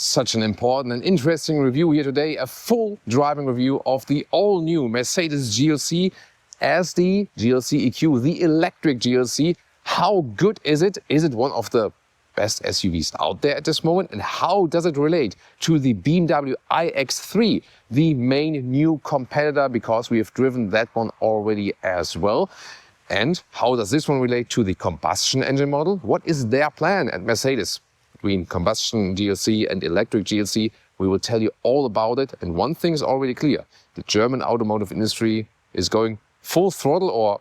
Such an important and interesting review here today, a full driving review of the all-new Mercedes GLC as the GLC EQ, the electric GLC. How good is it? Is it one of the best SUVs out there at this moment? And how does it relate to the BMW iX3, the main new competitor, because we have driven that one already as well? And how does this one relate to the combustion engine model? What is their plan at Mercedes? Between combustion GLC and electric GLC, we will tell you all about it. And one thing is already clear. The German automotive industry is going full throttle or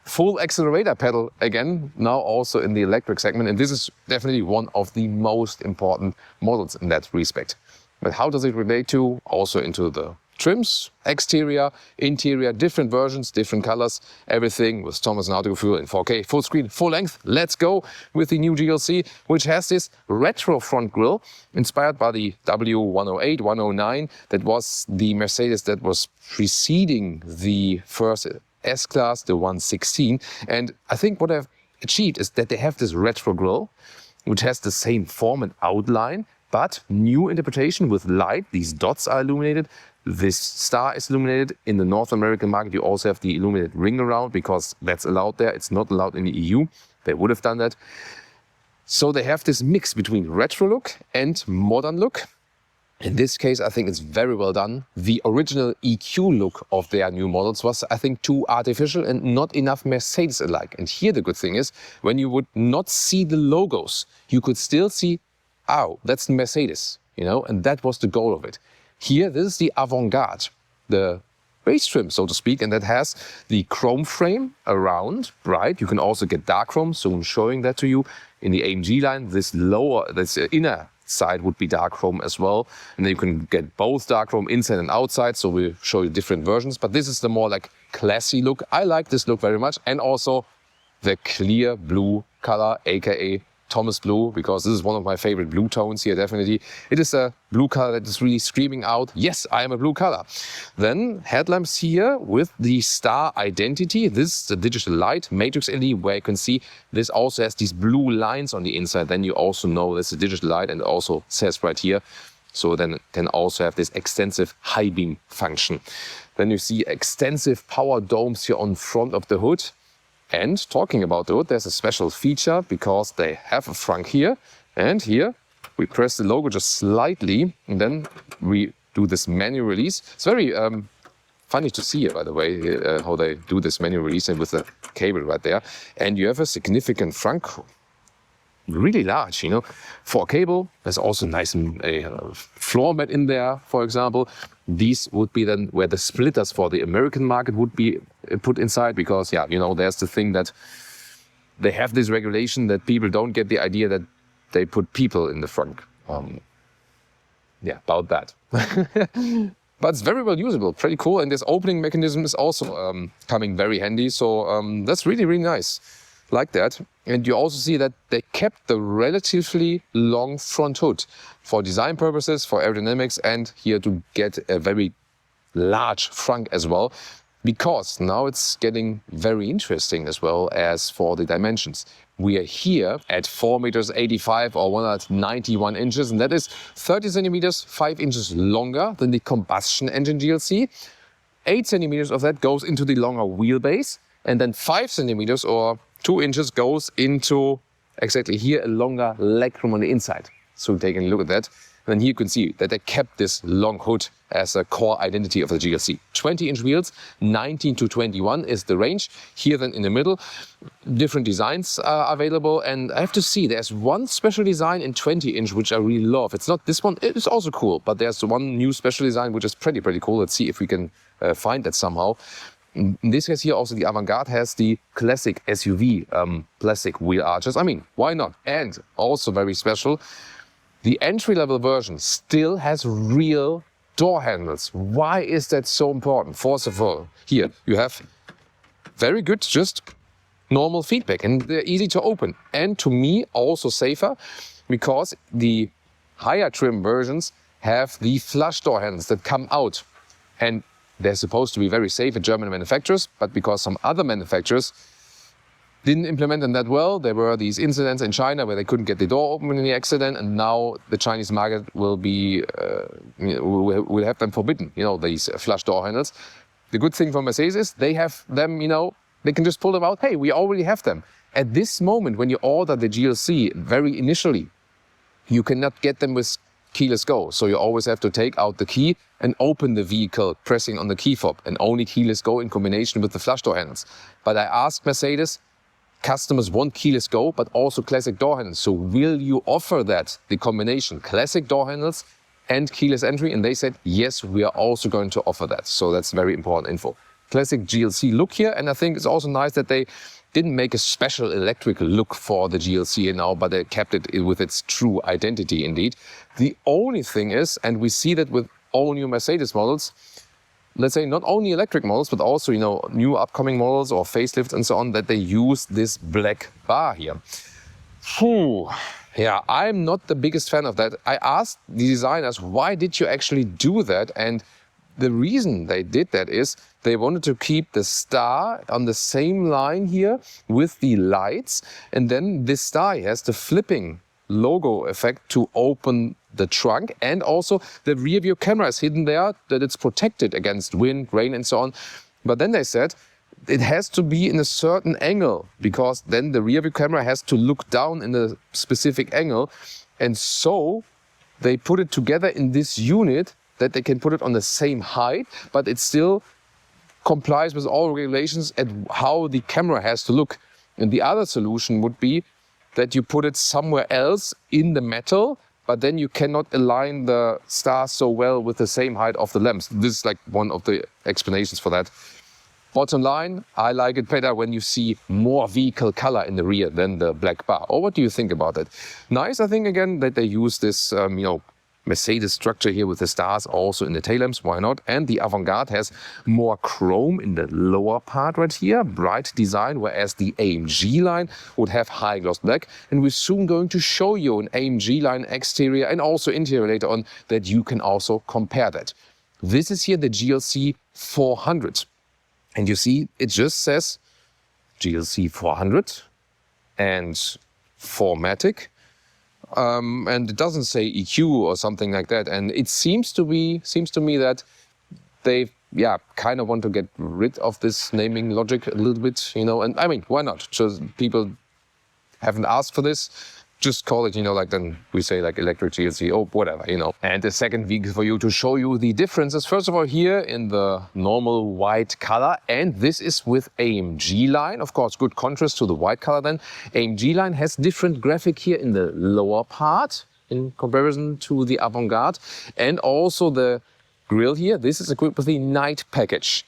full accelerator pedal again, now also in the electric segment. And this is definitely one of the most important models in that respect. But how does it relate to also into the trims, exterior, interior, different versions, different colors, everything with Thomas and Autogefühl in 4K, full screen, full length. Let's go with the new GLC, which has this retro front grille inspired by the W108, 109. That was the Mercedes that was preceding the first S-Class, the 116. And I think what I've achieved is that they have this retro grille, which has the same form and outline, but new interpretation with light. These dots are illuminated. This star is illuminated. In the North American market, you also have the illuminated ring around because that's allowed there. It's not allowed in the EU. They would have done that. So they have this mix between retro look and modern look. In this case, I think it's very well done. The original EQ look of their new models was, I think, too artificial and not enough Mercedes-alike. And here the good thing is, when you would not see the logos, you could still see, oh, that's the Mercedes, you know, and that was the goal of it. Here, this is the avant-garde, the base trim, so to speak, and that has the chrome frame around, bright. You can also get dark chrome, so I'm showing that to you. In the AMG line, this inner side would be dark chrome as well. And then you can get both dark chrome inside and outside, so we'll show you different versions. But this is the more like classy look. I like this look very much. And also the clear blue color, aka Thomas Blue, because this is one of my favorite blue tones here, definitely. It is a blue color that is really screaming out, yes, I am a blue color. Then headlamps here with the star identity. This is the digital light, matrix LED, where you can see this also has these blue lines on the inside. Then you also know this is a digital light, and it also says right here. So then it can also have this extensive high beam function. Then you see extensive power domes here on front of the hood. And talking about the hood, there's a special feature because they have a frunk here. And here we press the logo just slightly, and then we do this manual release. It's very funny to see here, by the way, how they do this manual release and with the cable right there. And you have a significant frunk, really large, you know, for a cable. There's also nice floor mat in there, for example. These would be then where the splitters for the American market would be put inside, because, yeah, you know, there's the thing that they have this regulation that people don't get the idea that they put people in the front. Yeah, about that. But it's very well usable, pretty cool. And this opening mechanism is also coming very handy. So that's really, really nice. Like that. And you also see that they kept the relatively long front hood for design purposes, for aerodynamics, and here to get a very large frunk as well, because now it's getting very interesting as well as for the dimensions. We are here at 4.85 meters or 191 inches, and that is 30 centimeters, 5 inches longer than the combustion engine GLC. 8 centimeters of that goes into the longer wheelbase, and then 5 centimeters or 2 inches goes into exactly here a longer legroom on the inside. So taking a look at that, and then here you can see that they kept this long hood as a core identity of the GLC. 20-inch wheels, 19 to 21 is the range. Here then in the middle, different designs are available, and I have to see there's one special design in 20-inch which I really love. It's not this one, it is also cool, but there's one new special design which is pretty cool. Let's see if we can find that somehow. In this case here, also the Avantgarde has the classic SUV plastic wheel arches. I mean, why not? And also very special, the entry-level version still has real door handles. Why is that so important? First of all, here you have very good, just normal feedback, and they're easy to open. And to me, also safer, because the higher trim versions have the flush door handles that come out. And they're supposed to be very safe at German manufacturers, but because some other manufacturers didn't implement them that well. There were these incidents in China where they couldn't get the door open in the accident, and now the Chinese market will be will have them forbidden. These flush door handles. The good thing for Mercedes is they have them. They can just pull them out. Hey, we already have them. At this moment, when you order the GLC, very initially, you cannot get them with keyless go. So you always have to take out the key and open the vehicle, pressing on the key fob, and only keyless go in combination with the flush door handles. But I asked Mercedes, customers want keyless go, but also classic door handles. So will you offer that, the combination, classic door handles and keyless entry? And they said, yes, we are also going to offer that. So that's very important info. Classic GLC look here. And I think it's also nice that they didn't make a special electric look for the GLC now, but they kept it with its true identity indeed. The only thing is, and we see that with all new Mercedes models, let's say not only electric models, but also, new upcoming models or facelifts and so on, that they use this black bar here. Yeah, I'm not the biggest fan of that. I asked the designers, why did you actually do that? And the reason they did that is they wanted to keep the star on the same line here with the lights. And then this star has the flipping logo effect to open the trunk, and also the rear view camera is hidden there, that it's protected against wind, rain and so on. But then they said it has to be in a certain angle, because then the rear view camera has to look down in a specific angle. And so they put it together in this unit that they can put it on the same height, but it still complies with all regulations at how the camera has to look. And the other solution would be that you put it somewhere else in the metal, but then you cannot align the stars so well with the same height of the lamps. This is like one of the explanations for that. Bottom line, I like it better when you see more vehicle color in the rear than the black bar. Or what do you think about it? Nice, I think, again, that they use this, Mercedes structure here with the stars also in the tail lamps. Why not? And the Avantgarde has more chrome in the lower part right here, bright design, whereas the AMG line would have high gloss black. And we're soon going to show you an AMG line exterior and also interior later on, that you can also compare that. This is here the GLC 400. And you see, it just says GLC 400 and 4MATIC. And it doesn't say EQ or something like that. And it seems to me that they, kind of want to get rid of this naming logic a little bit, And I mean, why not? Just people haven't asked for this. Just call it, then we say like electric GLC or whatever, And the second vehicle for you to show you the differences. First of all, here in the normal white color, and this is with AMG line. Of course, good contrast to the white color then. AMG line has different graphic here in the lower part in comparison to the Avantgarde. And also the grille here, this is equipped with the night package.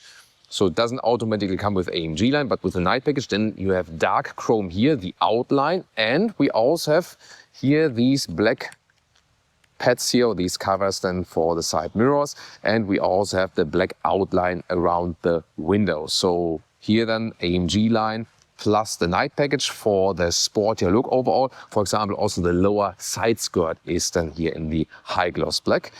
So it doesn't automatically come with AMG line, but with the night package, then you have dark chrome here, the outline. And we also have here these black pads here, or these covers then for the side mirrors. And we also have the black outline around the window. So here then AMG line plus the night package for the sportier look overall. For example, also the lower side skirt is then here in the high gloss black.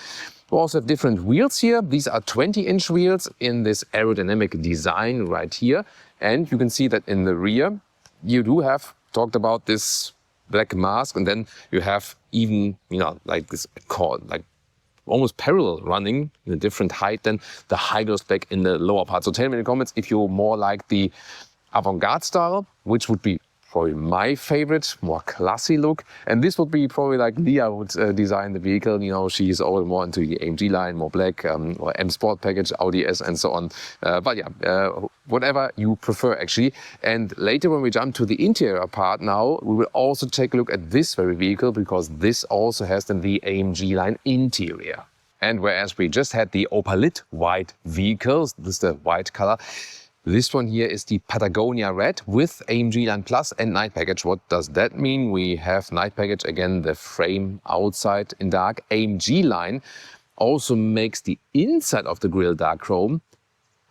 We also have different wheels here. These are 20-inch wheels in this aerodynamic design right here. And you can see that in the rear, you do have talked about this black mask. And then you have even, like this like almost parallel running in a different height than the high gloss black in the lower part. So tell me in the comments if you're more like the Avantgarde style, which would be probably my favorite, more classy look. And this would be probably like Leah would design the vehicle. She's all more into the AMG line, more black, or M Sport package, Audi S and so on. But whatever you prefer actually. And later when we jump to the interior part now, we will also take a look at this very vehicle, because this also has then the AMG line interior. And whereas we just had the opaline white vehicles, this is the white color, this one here is the Patagonia Red with AMG Line Plus and night package. What does that mean? We have night package, again, the frame outside in dark. AMG Line also makes the inside of the grille dark chrome,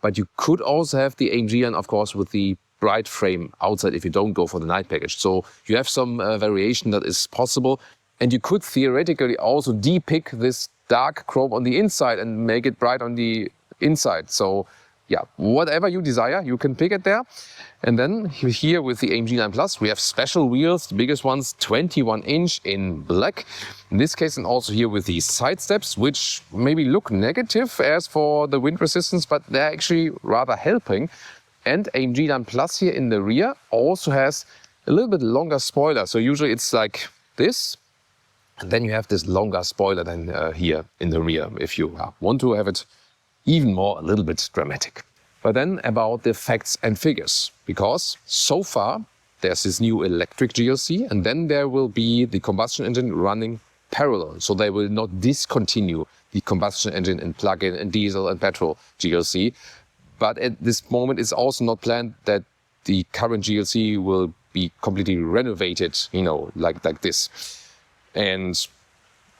but you could also have the AMG Line, of course, with the bright frame outside if you don't go for the night package. So you have some variation that is possible. And you could theoretically also depict this dark chrome on the inside and make it bright on the inside. So yeah, whatever you desire, you can pick it there. And then here with the AMG-Line Plus, we have special wheels, the biggest ones, 21-inch in black. In this case, and also here with these side steps, which maybe look negative as for the wind resistance, but they're actually rather helping. And AMG-Line Plus here in the rear also has a little bit longer spoiler. So usually it's like this. And then you have this longer spoiler than here in the rear, if you want to have it even more, a little bit dramatic. But then about the facts and figures, because so far there's this new electric GLC, and then there will be the combustion engine running parallel. So they will not discontinue the combustion engine and plug-in and diesel and petrol GLC. But at this moment, it's also not planned that the current GLC will be completely renovated, you know, like this. And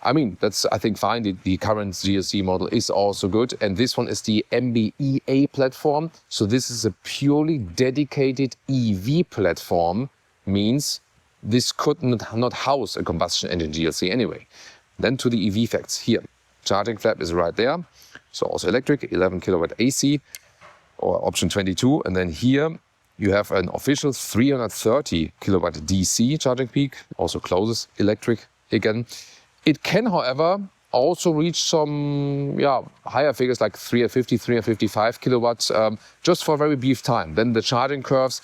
I mean, that's, I think, fine. The current GLC model is also good. And this one is the MB.EA platform. So this is a purely dedicated EV platform. Means this could not house a combustion engine GLC anyway. Then to the EV facts here. Charging flap is right there. So also electric, 11 kilowatt AC or option 22. And then here you have an official 330 kilowatt DC charging peak. Also closes electric again. It can, however, also reach some higher figures like 350, 355 kilowatts just for a very brief time. Then the charging curves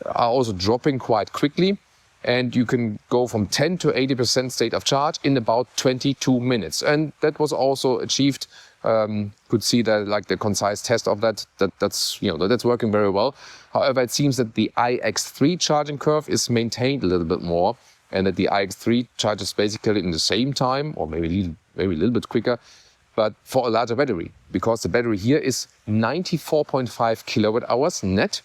are also dropping quite quickly, and you can go from 10 to 80% state of charge in about 22 minutes. And that was also achieved. Could see that, like the concise test of that's working very well. However, it seems that the iX3 charging curve is maintained a little bit more, and that the iX3 charges basically in the same time, or maybe a little bit quicker, but for a larger battery, because the battery here is 94.5 kilowatt hours net,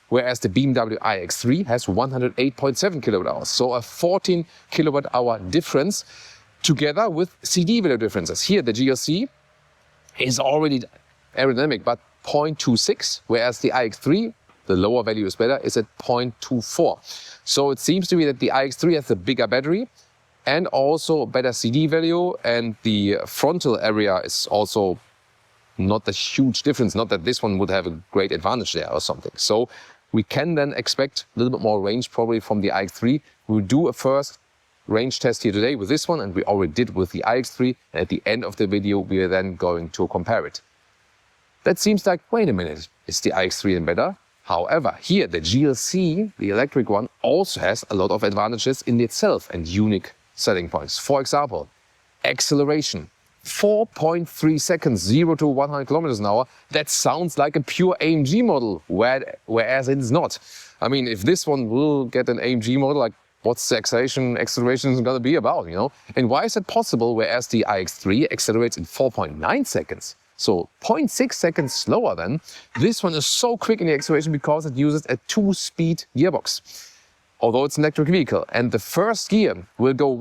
whereas the BMW iX3 has 108.7 kilowatt hours. So a 14 kilowatt hour difference, together with CD value differences. Here the GLC is already aerodynamic, but 0.26, whereas the iX3, the lower value is better, is at 0.24. So it seems to be that the iX3 has a bigger battery and also a better CD value, and the frontal area is also not a huge difference. Not that this one would have a great advantage there or something. So we can then expect a little bit more range probably from the iX3. We'll do a first range test here today with this one, and we already did with the iX3. And at the end of the video, we are then going to compare it. That seems like, wait a minute, is the iX3 then better? However, here the GLC, the electric one, also has a lot of advantages in itself and unique selling points. For example, acceleration. 4.3 seconds, 0 to 100 kilometers an hour. That sounds like a pure AMG model, whereas it is not. I mean, if this one will get an AMG model, like what's the acceleration going to be about, you know? And why is that possible, whereas the iX3 accelerates in 4.9 seconds? So 0.6 seconds slower than. This one is so quick in the acceleration because it uses a 2-speed gearbox, although it's an electric vehicle. And the first gear will go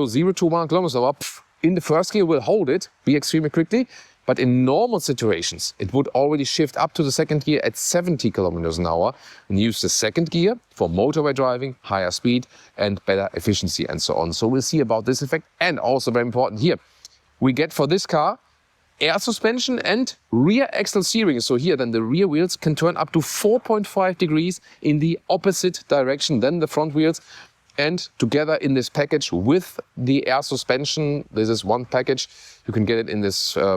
0 to 1 kilometers an hour. In the first gear, will hold it, be extremely quickly. But in normal situations, it would already shift up to the second gear at 70 kilometers an hour and use the second gear for motorway driving, higher speed and better efficiency and so on. So we'll see about this effect. And also very important here, we get for this car air suspension and rear axle steering. So here then the rear wheels can turn up to 4.5 degrees in the opposite direction than the front wheels. And together in this package with the air suspension, this is one package. You can get it in this, I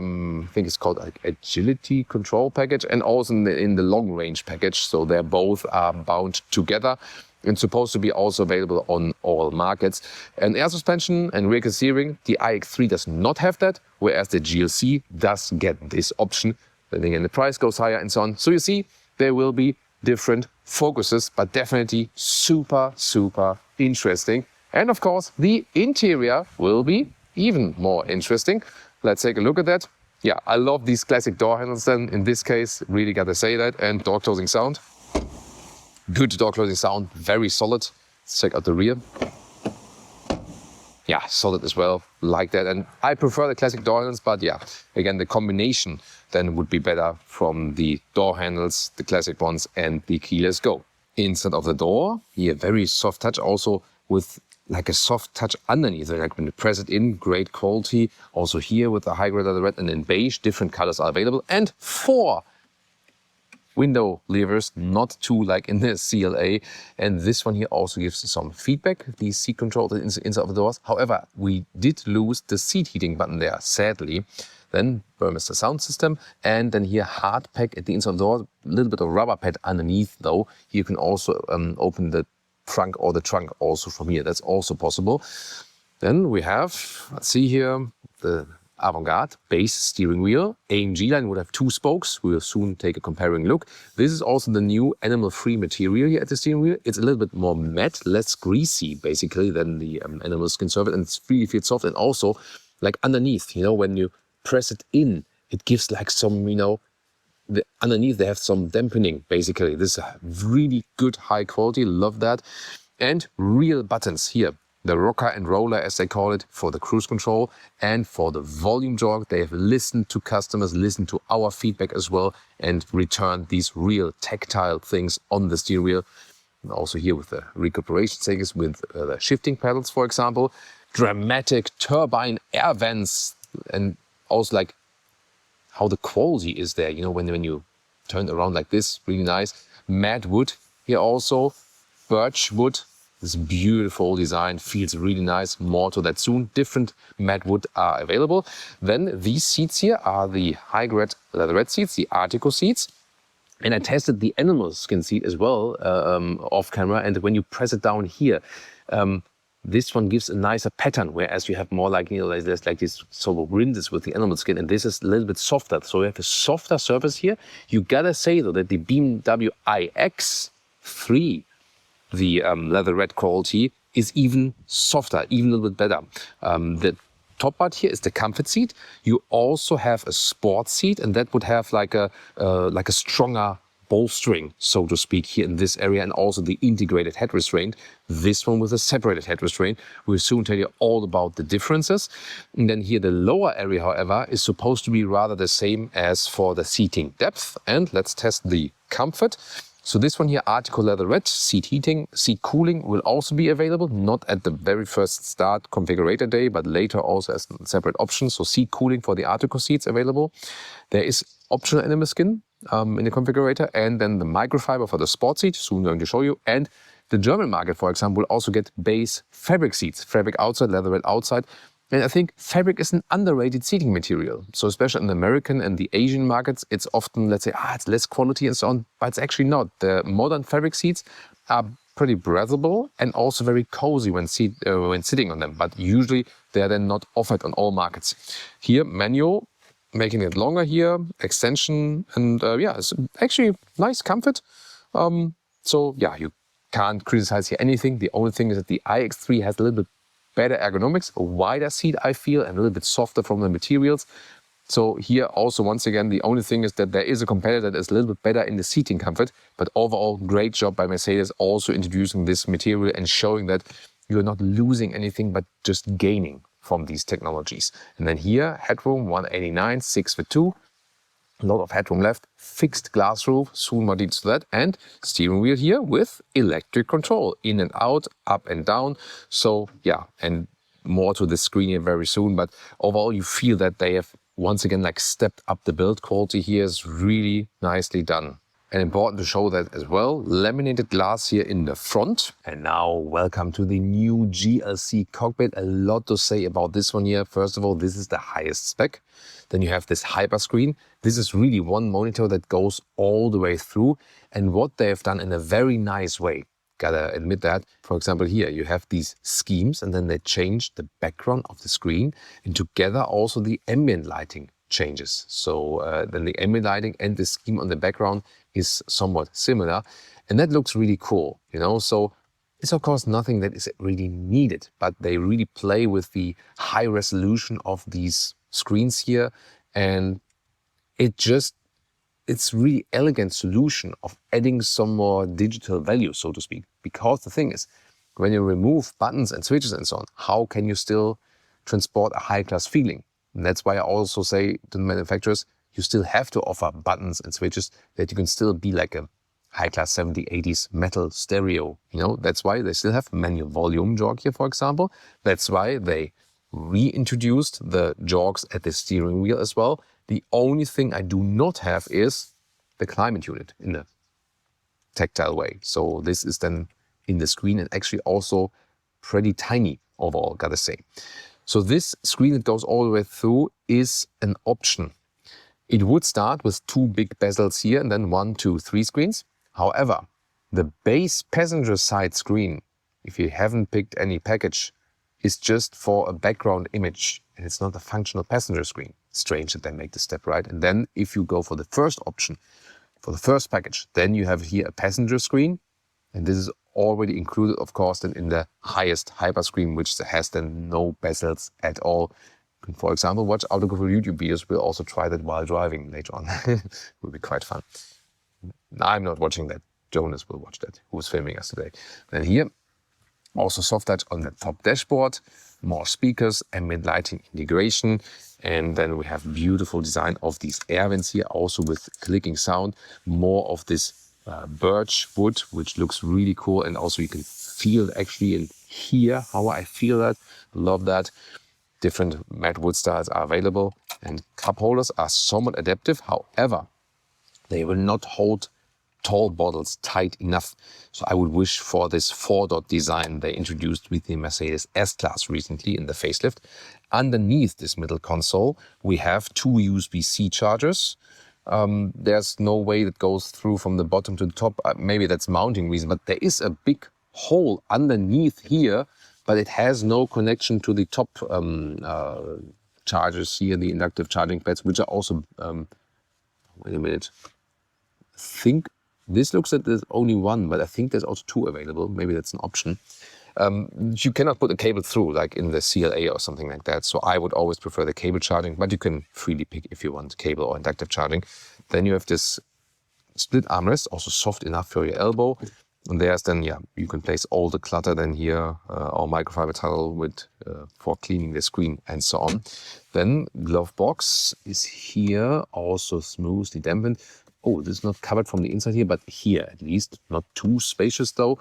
think it's called like agility control package, and also in the long range package. So they're both bound together and supposed to be also available on all markets. And air suspension and rear steering, the iX3 does not have that, whereas the GLC does get this option. Then again, the price goes higher and so on. So you see, there will be different focuses, but definitely super, super interesting. And of course, the interior will be even more interesting. Let's take a look at that. Yeah, I love these classic door handles then. In this case, really gotta say that. And door closing sound. Good door closing sound, very solid. Let's check out the rear. Yeah, solid as well, like that. And I prefer the classic door handles, but yeah, again, the combination then would be better from the door handles, the classic ones, and the keyless go. Inside of the door, here, very soft touch, also with like a soft touch underneath. Like when you press it in, great quality. Also here with the high grade leather red and in beige, different colors are available. And 4 window levers, not two like in the CLA. And this one here also gives some feedback, the seat control inside of the doors. However, we did lose the seat heating button there, sadly. Then Burmester sound system, and then here hard pack at the inside of the door, a little bit of rubber pad underneath though. You can also open the trunk or the trunk also from here. That's also possible. Then we have, let's see here, the Avantgarde base steering wheel. AMG-Line would have 2 spokes. We will soon take a comparing look. This is also the new animal-free material here at the steering wheel. It's a little bit more matte, less greasy basically than the animal skin surface, and it's really feels soft. And also, like underneath, you know, when you press it in, it gives like some, you know, underneath they have some dampening basically. This is really good, high quality, love that. And real buttons here. The rocker and roller, as they call it, for the cruise control and for the volume jog. They have listened to customers, listened to our feedback as well, and returned these real tactile things on the steering wheel. And also here with the recuperation settings, with the shifting pedals, for example. Dramatic turbine air vents, and also like how the quality is there, you know, when you turn around like this, really nice. Matte wood here also, birch wood. This beautiful design feels really nice. More to that soon. Different matte wood are available. Then these seats here are the high-grade leatherette seats, the Artico seats. And I tested the animal skin seat as well off camera. And when you press it down here, this one gives a nicer pattern, whereas you have more like, you know, there's like these sort of rinses with the animal skin, and this is a little bit softer. So you have a softer surface here. You gotta say though that the BMW iX3, the leatherette quality, is even softer, even a little bit better. The top part here is the comfort seat. You also have a sport seat, and that would have like a stronger bolstering, so to speak, here in this area, and also the integrated head restraint. This one with a separated head restraint. We'll soon tell you all about the differences. And then here the lower area, however, is supposed to be rather the same as for the seating depth. And let's test the comfort. So this one here, Artico leatherette, seat heating, seat cooling will also be available, not at the very first start configurator day, but later also as a separate option. So seat cooling for the Artico seats available. There is optional animal skin in the configurator, and then the microfiber for the sport seat, soon going to show you. And the German market, for example, will also get base fabric seats, fabric outside, leatherette outside. And I think fabric is an underrated seating material. So especially in the American and the Asian markets, it's often, let's say, it's less quality and so on, but it's actually not. The modern fabric seats are pretty breathable and also very cozy when sitting on them, but usually they are then not offered on all markets. Here, manual, making it longer here, extension, and yeah, it's actually nice comfort. So yeah, you can't criticize here anything. The only thing is that the iX3 has a little bit better ergonomics, a wider seat I feel, and a little bit softer from the materials. So here also, once again, the only thing is that there is a competitor that is a little bit better in the seating comfort, but overall great job by Mercedes also introducing this material and showing that you're not losing anything but just gaining from these technologies. And then here, headroom 189, 6'2", a lot of headroom left, fixed glass roof, soon more details to that, and steering wheel here with electric control, in and out, up and down. So yeah, and more to the screen here very soon, but overall you feel that they have once again like stepped up the build quality here. Is really nicely done. And important to show that as well, laminated glass here in the front. And now welcome to the new GLC cockpit. A lot to say about this one here. First of all, this is the highest spec. Then you have this hyper screen. This is really one monitor that goes all the way through. And what they have done in a very nice way, gotta admit that. For example, here you have these schemes, and then they change the background of the screen, and together also the ambient lighting changes. So then the ambient lighting and the scheme on the background is somewhat similar, and that looks really cool, you know. So it's of course nothing that is really needed, but they really play with the high resolution of these screens here, and it's really elegant solution of adding some more digital value, so to speak. Because the thing is, when you remove buttons and switches and so on, how can you still transport a high-class feeling? And that's why I also say to the manufacturers, you still have to offer buttons and switches that you can still be like a high-class 70s, 80s metal stereo. You know, that's why they still have manual volume jog here, for example. That's why they reintroduced the jogs at the steering wheel as well. The only thing I do not have is the climate unit in a tactile way. So this is then in the screen and actually also pretty tiny overall, gotta say. So this screen that goes all the way through is an option. It would start with 2 big bezels here and then 1, 2, 3 screens. However, the base passenger side screen, if you haven't picked any package, is just for a background image and it's not a functional passenger screen. Strange that they make the step, right? And then if you go for the first option, for the first package, then you have here a passenger screen, and this is already included, of course, then in the highest hyper screen, which has then no bezels at all. You can, for example, watch autographer YouTube videos. We'll also try that while driving later on. It will be quite fun. I'm not watching that. Jonas will watch that, who was filming us today. Then here, also soft touch on the top dashboard, more speakers, ambient lighting integration, and then we have beautiful design of these air vents here, also with clicking sound, more of this birch wood, which looks really cool, and also you can feel actually and hear how I feel that. Love that. Different matte wood styles are available, and cup holders are somewhat adaptive. However, they will not hold tall bottles tight enough. So I would wish for this 4-dot design they introduced with the Mercedes S-Class recently in the facelift. Underneath this middle console, we have 2 USB-C chargers. There's no way that goes through from the bottom to the top. Maybe that's mounting reason, but there is a big hole underneath here, but it has no connection to the top chargers here, the inductive charging pads, which are also, wait a minute, I think this looks like there's only 1, but I think there's also 2 available. Maybe that's an option. You cannot put a cable through like in the CLA or something like that. So I would always prefer the cable charging, but you can freely pick if you want cable or inductive charging. Then you have this split armrest, also soft enough for your elbow. And there's then, yeah, you can place all the clutter then here, or microfiber towel with, for cleaning the screen and so on. Then glove box is here, also smoothly dampened. Oh, this is not covered from the inside here, but here at least, not too spacious though.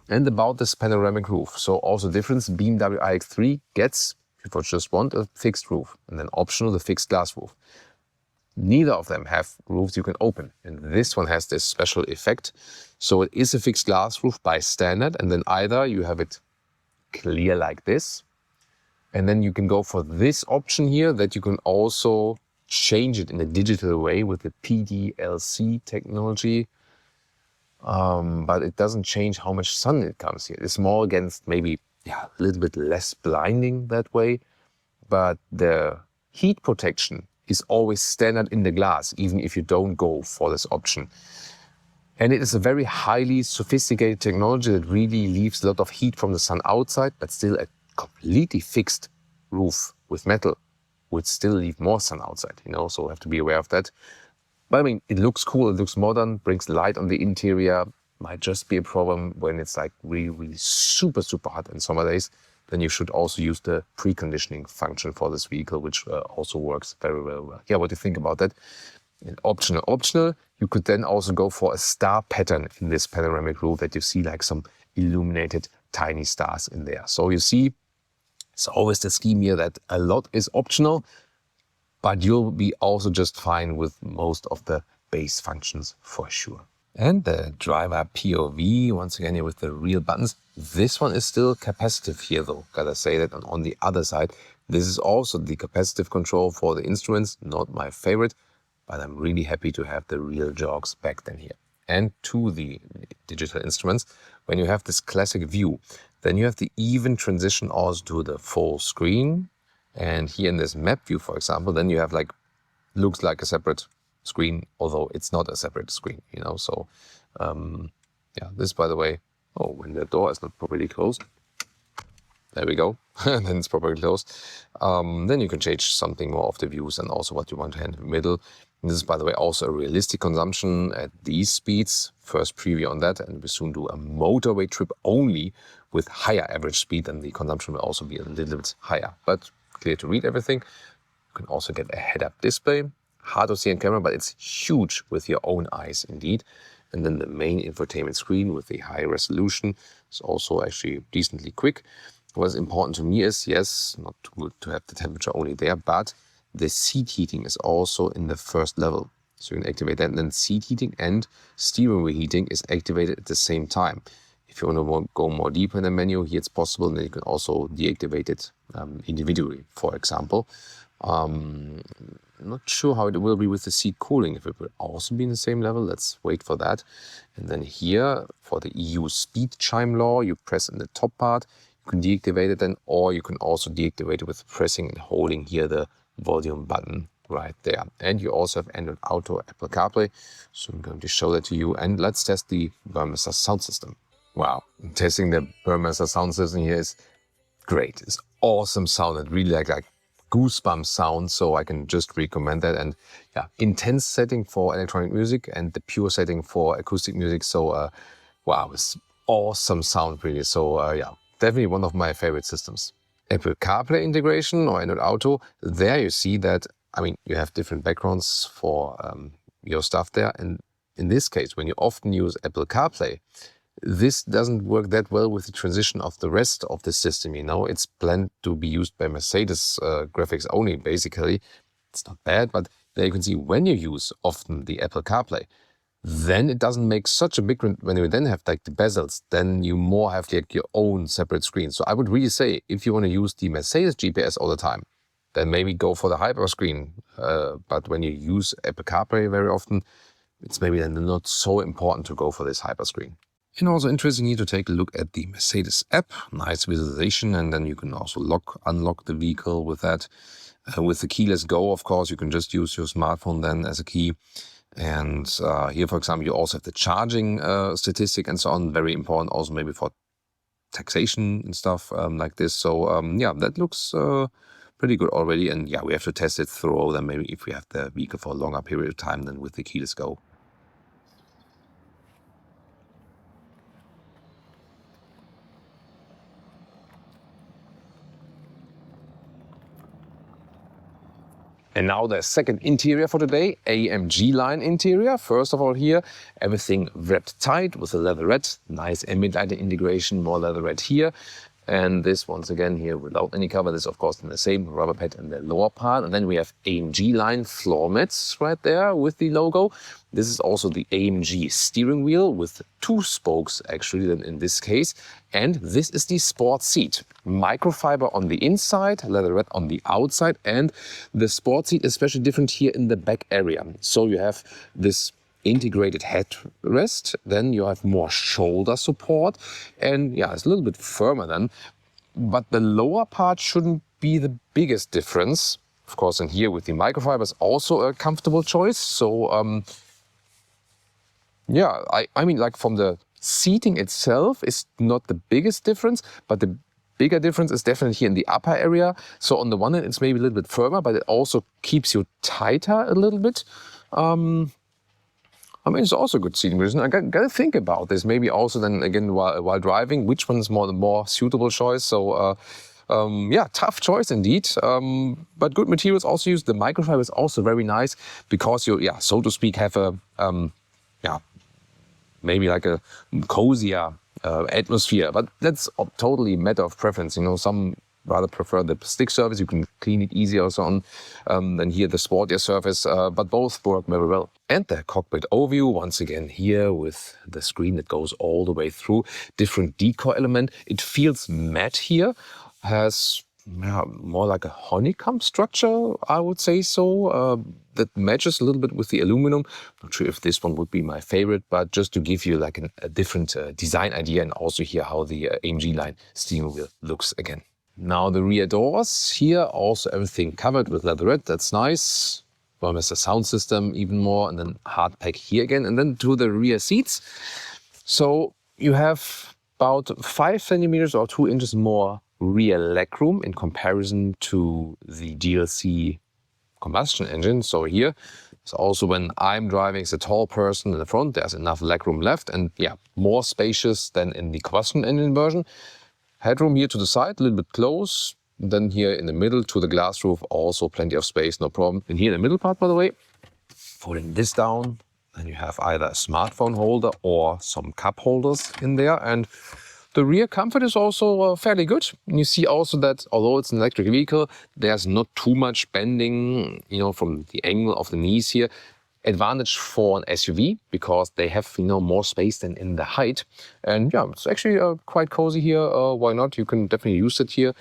And about this panoramic roof. So also difference, BMW iX3 gets, if you just want, a fixed roof, and then optional, the fixed glass roof. Neither of them have roofs you can open, and this one has this special effect. So it is a fixed glass roof by standard, and then either you have it clear like this, and then you can go for this option here that you can also change it in a digital way with the PDLC technology, but it doesn't change how much sun it comes here. It's more against maybe a little bit less blinding that way, but the heat protection is always standard in the glass, even if you don't go for this option. And it is a very highly sophisticated technology that really leaves a lot of heat from the sun outside, but still a completely fixed roof with metal would still leave more sun outside, you know, so we have to be aware of that. But I mean, it looks cool, it looks modern, brings light on the interior. Might just be a problem when it's like really, really super, super hot in summer days. Then you should also use the preconditioning function for this vehicle, which also works very, very well. Yeah, what do you think about that? And optional, you could then also go for a star pattern in this panoramic roof that you see like some illuminated tiny stars in there. So you see, it's always the scheme here that a lot is optional, but you'll be also just fine with most of the base functions for sure. And the driver POV, once again here with the real buttons. This one is still capacitive here though, gotta say that. And on the other side, this is also the capacitive control for the instruments, not my favorite, but I'm really happy to have the real jogs back then here. And to the digital instruments, when you have this classic view, then you have the even transition also to the full screen. And here in this map view, for example, then you have like, looks like a separate screen, although it's not a separate screen, you know. So yeah, this, by the way, oh, when the door is not properly closed, there we go, and then it's properly closed. Then you can change something more of the views and also what you want to have in the middle. And this is, by the way, also a realistic consumption at these speeds. First preview on that, and we soon do a motorway trip only with higher average speed, and the consumption will also be a little bit higher. But clear to read everything. You can also get a head-up display. Hard to see on camera, but it's huge with your own eyes indeed. And then the main infotainment screen with the high resolution is also actually decently quick. What's important to me is, yes, not too good to have the temperature only there, but the seat heating is also in the first level. So you can activate that, and then seat heating and steering wheel heating is activated at the same time. If you want to go more deeper in the menu, here it's possible, and then you can also deactivate it individually, for example. I'm not sure how it will be with the seat cooling, if it will also be in the same level. Let's wait for that. And then here, for the EU speed chime law, you press in the top part, you can deactivate it then, or you can also deactivate it with pressing and holding here the volume button right there. And you also have Android Auto, Apple CarPlay, so I'm going to show that to you. And let's test the Burmester sound system. Wow, testing the Burmester sound system here is great. It's awesome sound. It really like goosebump sound, so I can just recommend that. And yeah, intense setting for electronic music and the pure setting for acoustic music. So wow, it's awesome sound really. So yeah, definitely one of my favorite systems. Apple CarPlay integration or Android Auto, there you see that, I mean, you have different backgrounds for your stuff there. And in this case, when you often use Apple CarPlay, this doesn't work that well with the transition of the rest of the system, you know. It's planned to be used by Mercedes graphics only, basically. It's not bad, but there you can see when you use often the Apple CarPlay, then it doesn't make such a big difference. When you then have like the bezels, then you more have like your own separate screen. So I would really say, if you want to use the Mercedes GPS all the time, then maybe go for the hyper screen. But when you use Apple CarPlay very often, it's maybe then not so important to go for this hyper screen. And also interesting here to take a look at the Mercedes app, nice visualization, and then you can also unlock the vehicle with that. With the keyless go, of course, you can just use your smartphone then as a key. And here, for example, you also have the charging statistic and so on, very important also maybe for taxation and stuff like this. So yeah, that looks pretty good already. And yeah, we have to test it through then maybe if we have the vehicle for a longer period of time than with the keyless go. And now the second interior for today, AMG-Line interior. First of all here, everything wrapped tight with a leatherette, nice ambient lighting integration, more leatherette here. And this once again here without any cover, this of course in the same rubber pad in the lower part. And then we have AMG-Line floor mats right there with the logo. This is also the AMG steering wheel with 2 spokes actually then in this case. And this is the sport seat. Microfiber on the inside, leatherette on the outside, and the sport seat is especially different here in the back area. So you have this integrated headrest, then you have more shoulder support, and yeah, it's a little bit firmer then. But the lower part shouldn't be the biggest difference. Of course, and here with the microfiber is also a comfortable choice. So yeah, I mean, like from the seating itself is not the biggest difference, but the bigger difference is definitely here in the upper area. So on the one hand, it's maybe a little bit firmer, but it also keeps you tighter a little bit. I mean, it's also a good seating position. I got to think about this. Maybe also then again while driving, which one is the more suitable choice. So yeah, tough choice indeed. But good materials also used. The microfiber is also very nice because you, yeah, so to speak, have a yeah, maybe like a cozier atmosphere. But that's totally a matter of preference. You know, some rather prefer the stick surface. You can clean it easier or so on than here the sportier surface. But both work very well. And the cockpit overview, once again here with the screen that goes all the way through. Different decor element. It feels matte here. Has more like a honeycomb structure, I would say so. That matches a little bit with the aluminum. Not sure if this one would be my favorite, but just to give you like a different design idea, and also here how the AMG-Line steering wheel looks again. Now the rear doors here, also everything covered with leatherette. That's nice. Burmester sound system even more, and then hard pack here again, and then to the rear seats. So you have about 5 centimeters or 2 inches more rear legroom in comparison to the GLC combustion engine. So here, so also when I'm driving as a tall person in the front, there's enough legroom left, and yeah, more spacious than in the combustion engine version. Headroom here to the side, a little bit close. Then here in the middle to the glass roof, also plenty of space, no problem. And here in the middle part, by the way, folding this down, then you have either a smartphone holder or some cup holders in there. And the rear comfort is also fairly good. And you see also that although it's an electric vehicle, there's not too much bending, you know, from the angle of the knees here. advantage for an SUV because they have, you know, more space than in the height. And yeah, it's actually quite cozy here. Why not? You can definitely use it here.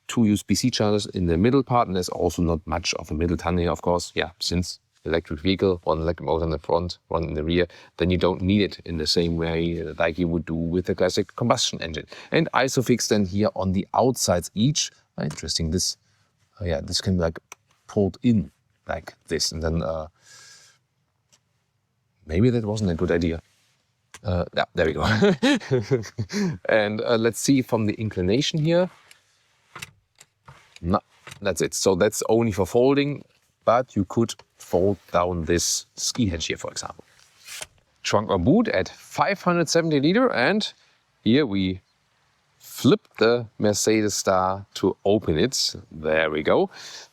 2 USB-C chargers in the middle part, and there's also not much of a middle tunnel here, of course. Yeah, since electric vehicle, one electric motor in the front, one in the rear, then you don't need it in the same way like you would do with a classic combustion engine. And ISOFIX then here on the outsides each. Interesting, this, this can be like pulled in like this, and then maybe that wasn't a good idea. Yeah, there we go. And let's see from the inclination here. No, that's it. So that's only for folding, but you could fold down this ski hatch here, for example. Trunk or boot at 570 liter, and here we flip the Mercedes Star to open it. There we go.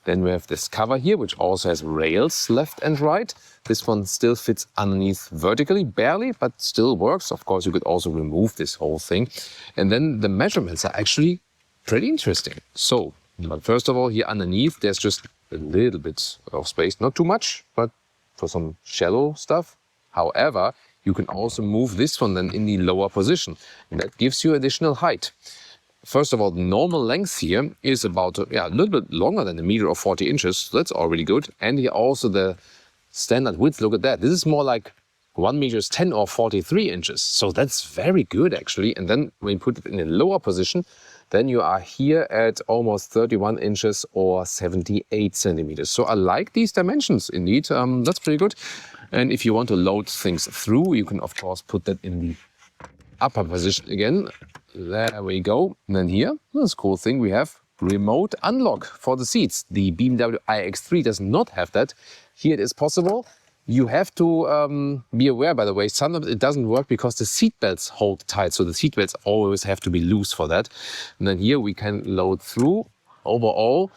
Then we have this cover here, which also has rails left and right. This one still fits underneath vertically, barely, but still works. Of course, you could also remove this whole thing. And then the measurements are actually pretty interesting. So, but first of all, here underneath, there's just a little bit of space. Not too much, but for some shallow stuff. However, you can also move this one then in the lower position. And that gives you additional height. First of all, the normal length here is about a little bit longer than 1 meter or 40 inches. So that's already good. And here also the standard width, look at that. This is more like 1 meter 10 or 43 inches. So that's very good, actually. And then when you put it in a lower position, then you are here at almost 31 inches or 78 centimeters. So I like these dimensions indeed. That's pretty good. And if you want to load things through, you can of course put that in the upper position again. There we go. And then here, this cool thing, we have remote unlock for the seats. The BMW iX3 does not have that. Here it is possible. You have to be aware, by the way, sometimes it doesn't work because the seat belts hold tight. So the seat belts always have to be loose for that. And then here we can load through overall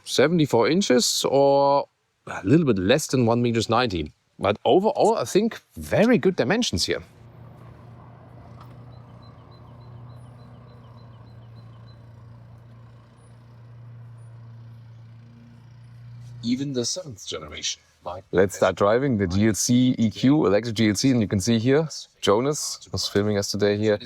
74 inches or a little bit less than 1 meter 90. But overall, I think very good dimensions here. Even the 7th generation. Let's start driving the GLC EQ, electric GLC, and you can see here, Jonas was filming us today here.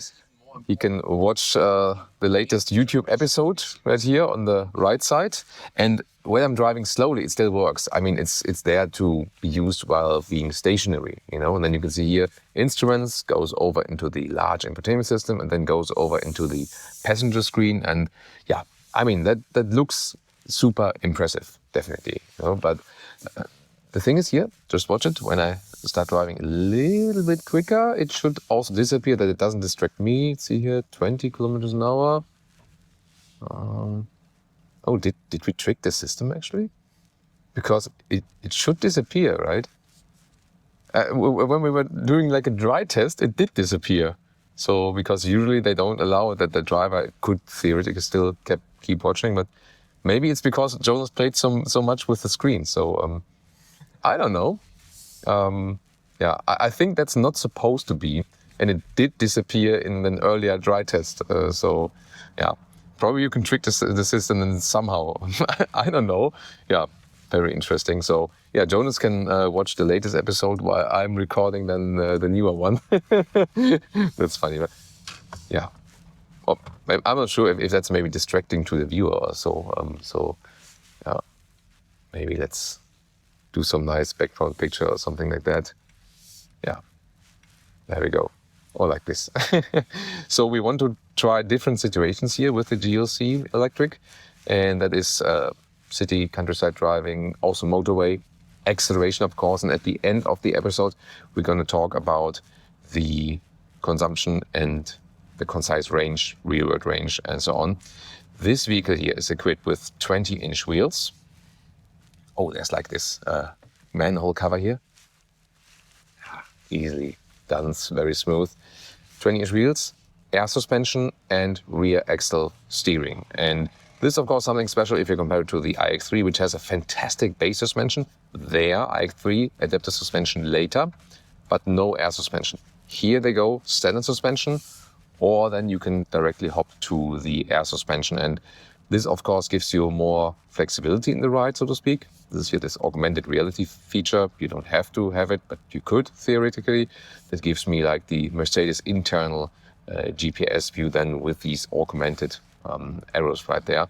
You can watch the latest YouTube episode right here on the right side. And when I'm driving slowly, it still works. I mean, it's there to be used while being stationary, you know. And then you can see here, instruments goes over into the large infotainment system and then goes over into the passenger screen. And yeah, I mean, that looks super impressive, definitely, you know. But the thing is here, just watch it. When I start driving a little bit quicker, it should also disappear, that it doesn't distract me. See here, 20 kilometers an hour. Oh, did we trick the system actually? Because it should disappear, right? When we were doing like a dry test, it did disappear. So, because usually they don't allow that the driver could theoretically still keep watching, but maybe it's because Jonas played so much with the screen. So, I don't know. Yeah, I think that's not supposed to be, and it did disappear in an earlier dry test. So, yeah, probably you can trick the system and somehow. I don't know. Yeah, very interesting. So, yeah, Jonas can watch the latest episode while I'm recording then the newer one. That's funny, but yeah. Well, I'm not sure if that's maybe distracting to the viewer or so. So, yeah, maybe let's do some nice background picture or something like that. Yeah, there we go. Or like this. So we want to try different situations here with the GLC electric. And that is city, countryside driving, also motorway, acceleration, of course. And at the end of the episode, we're going to talk about the consumption and the concise range, rearward range, and so on. This vehicle here is equipped with 20-inch wheels. Oh, there's like this manhole cover here. Easily done, very smooth. 20-inch wheels, air suspension, and rear axle steering. And this is, of course, something special if you compare it to the iX3, which has a fantastic base suspension. There, iX3 adaptive suspension later, but no air suspension. Here they go, standard suspension, or then you can directly hop to the air suspension. And This, of course, gives you more flexibility in the ride, so to speak. This is here this augmented reality feature. You don't have to have it, but you could theoretically. That gives me like the Mercedes internal GPS view then with these augmented arrows right there.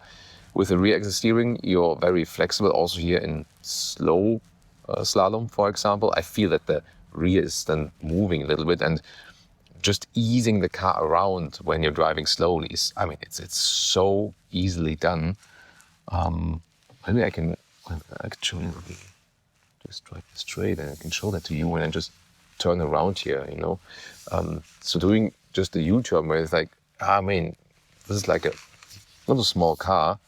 With the rear axle steering, you're very flexible also here in slow slalom, for example. I feel that the rear is then moving a little bit, and just easing the car around when you're driving slowly is, I mean, it's so easily done. Maybe I can show you, just drive straight, and I can show that to you when I just turn around here, you know. So doing just the U-turn where it's like, I mean, this is like not a small car,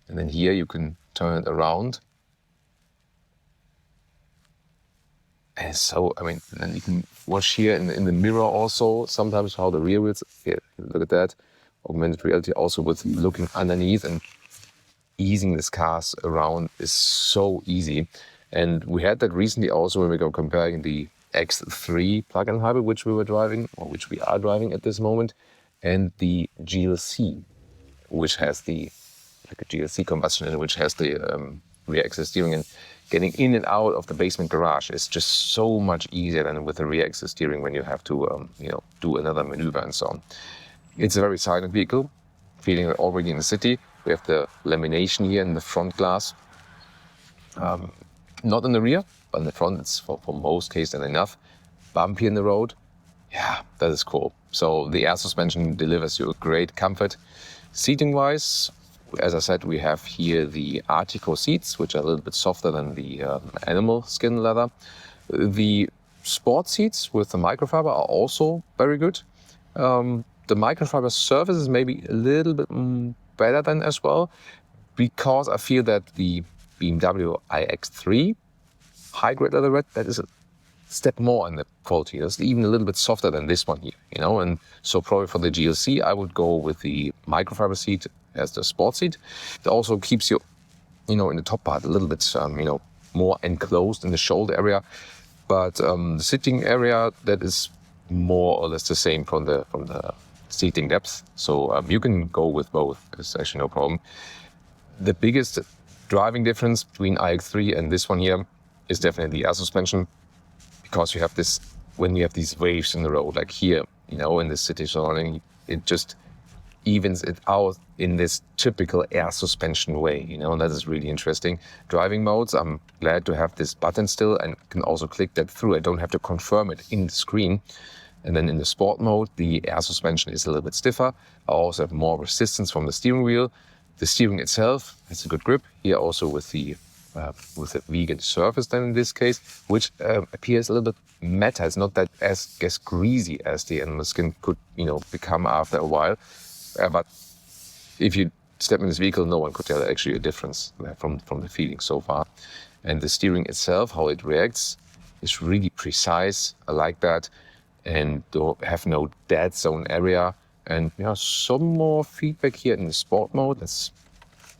and then here you can turn it around. And so, I mean, then you can watch here in the mirror also sometimes how the rear wheels, here, look at that, augmented reality also with looking underneath and easing these cars around is so easy. And we had that recently also when we were comparing the X3 plug-in hybrid, which we were driving, or which we are driving at this moment, and the GLC, which has like a GLC combustion engine, which has the rear axle steering, and getting in and out of the basement garage is just so much easier than with the rear axle steering when you have to do another maneuver and so on. It's a very silent vehicle, feeling it already in the city. We have the lamination here in the front glass, not in the rear, but in the front it's for most cases enough. Bumpy in the road, yeah, that is cool. So the air suspension delivers you a great comfort. Seating wise, as I said, we have here the Artico seats, which are a little bit softer than the animal skin leather. The sport seats with the microfiber are also very good. The microfiber surface is maybe a little bit better than as well, because I feel that the BMW iX3 high-grade leather red, that is a step more in the quality. It's even a little bit softer than this one here, you know. And so probably for the GLC, I would go with the microfiber seat as the sport seat. It also keeps you, in the top part a little bit, more enclosed in the shoulder area. But the sitting area, that is more or less the same from the seating depth. So you can go with both. It's actually no problem. The biggest driving difference between iX3 and this one here is definitely the air suspension, because you have this, when you have these waves in the road, like here, in the city surrounding, it just evens it out in this typical air suspension way, and that is really interesting. Driving modes, I'm glad to have this button still and can also click that through. I don't have to confirm it in the screen. And then in the sport mode, the air suspension is a little bit stiffer. I also have more resistance from the steering wheel. The steering itself has a good grip here, also with the vegan surface then in this case, which appears a little bit matte. It's not that as greasy as the animal skin could become after a while. But if you step in this vehicle, no one could tell actually a difference from the feeling so far. And the steering itself, how it reacts, is really precise. I like that. And don't have no dead zone area. And some more feedback here in the sport mode. Let's